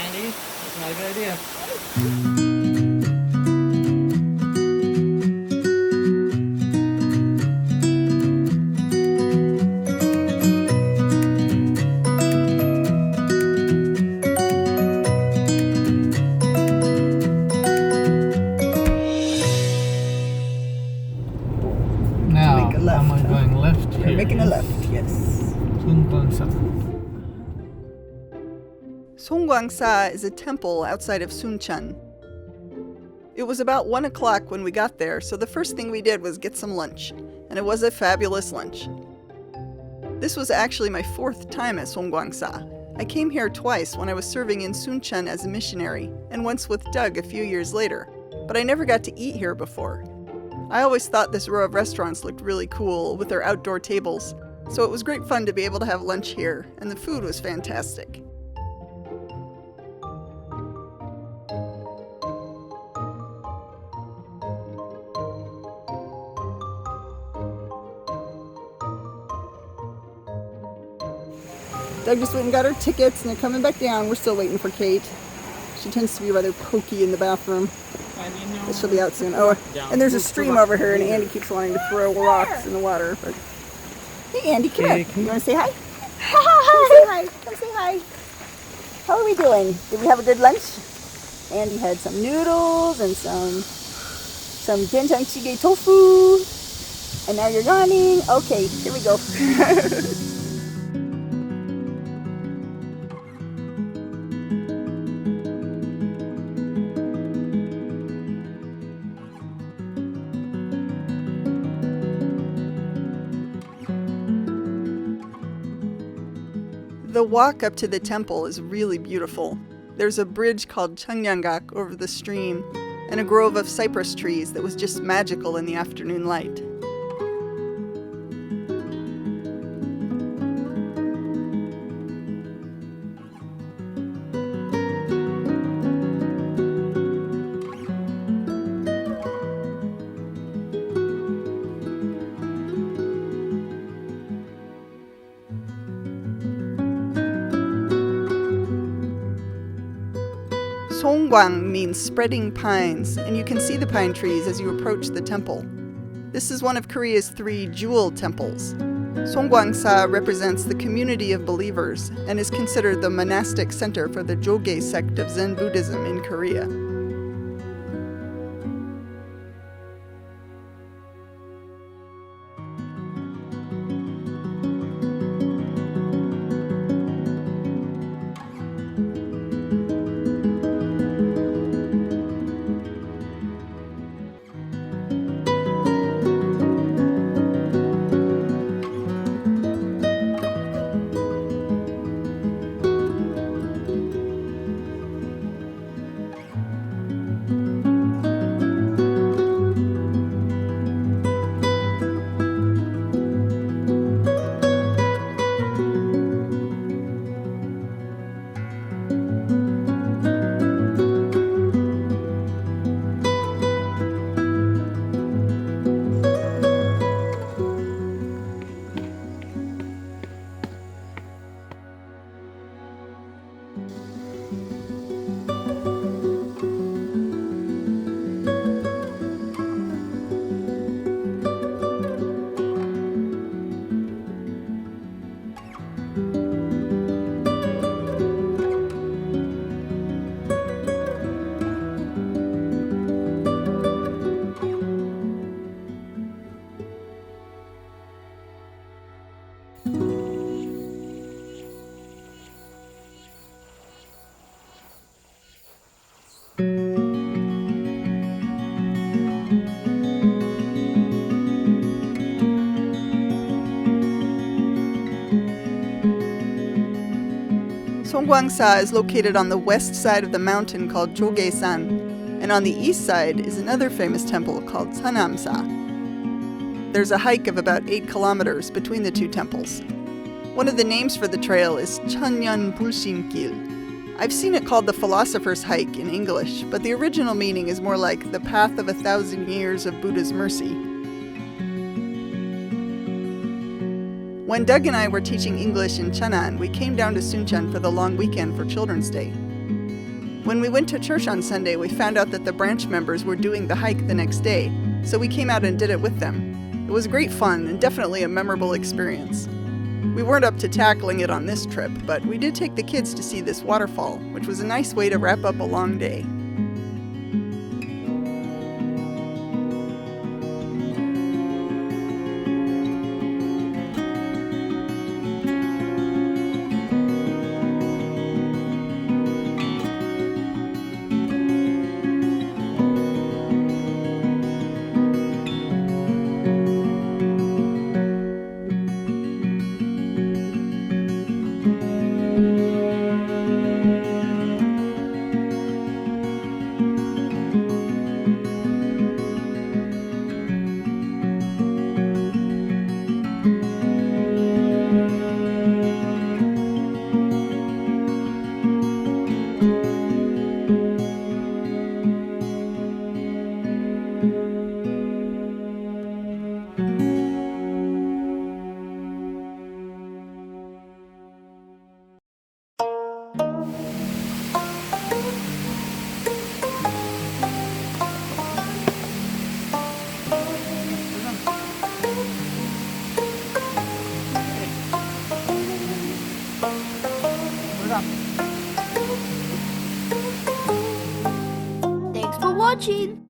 Andy. That's not a good idea. Now, Make a left, am I huh? going left We're here? making a left, yes. Songgwangsa. Songgwangsa is a temple outside of Suncheon. It was about 1 o'clock when we got there, so the first thing we did was get some lunch, and it was a fabulous lunch. This was actually my 4th time at Songgwangsa. I came here twice when I was serving in Suncheon as a missionary, and once with Doug a few years later, but I never got to eat here before. I always thought this row of restaurants looked really cool with their outdoor tables, so it was great fun to be able to have lunch here, and the food was fantastic. Doug just went and got her tickets and they're coming back down. We're still waiting for Kate. She tends to be rather pokey in the bathroom. But she'll be out soon. Oh, and there's a stream over here and Andy keeps wanting to throw rocks in the water. But hey Andy, come here. You want to say hi? Come say hi. Come say hi. How are we doing? Did we have a good lunch? Andy had some noodles and some doenjang tofu. And now you're yawning. Okay, here we go. The walk up to the temple is really beautiful. There's a bridge called Cheonggak over the stream, and a grove of cypress trees that was just magical in the afternoon light. Songgwang means spreading pines, and you can see the pine trees as you approach the temple. This is one of Korea's 3 jewel temples. Songgwangsa represents the community of believers and is considered the monastic center for the Jogae sect of Zen Buddhism in Korea. Songgwangsa is located on the west side of the mountain called Jogae-san, and on the east side is another famous temple called Sanamsa. There's a hike of about 8 kilometers between the 2 temples. One of the names for the trail is Cheonyeon Bulshin-gil. I've seen it called the Philosopher's Hike in English, but the original meaning is more like the path of 1,000 years of Buddha's mercy. When Doug and I were teaching English in Cheonan, we came down to Suncheon for the long weekend for Children's Day. When we went to church on Sunday, we found out that the branch members were doing the hike the next day, so we came out and did it with them. It was great fun and definitely a memorable experience. We weren't up to tackling it on this trip, but we did take the kids to see this waterfall, which was a nice way to wrap up a long day. Thanks for watching.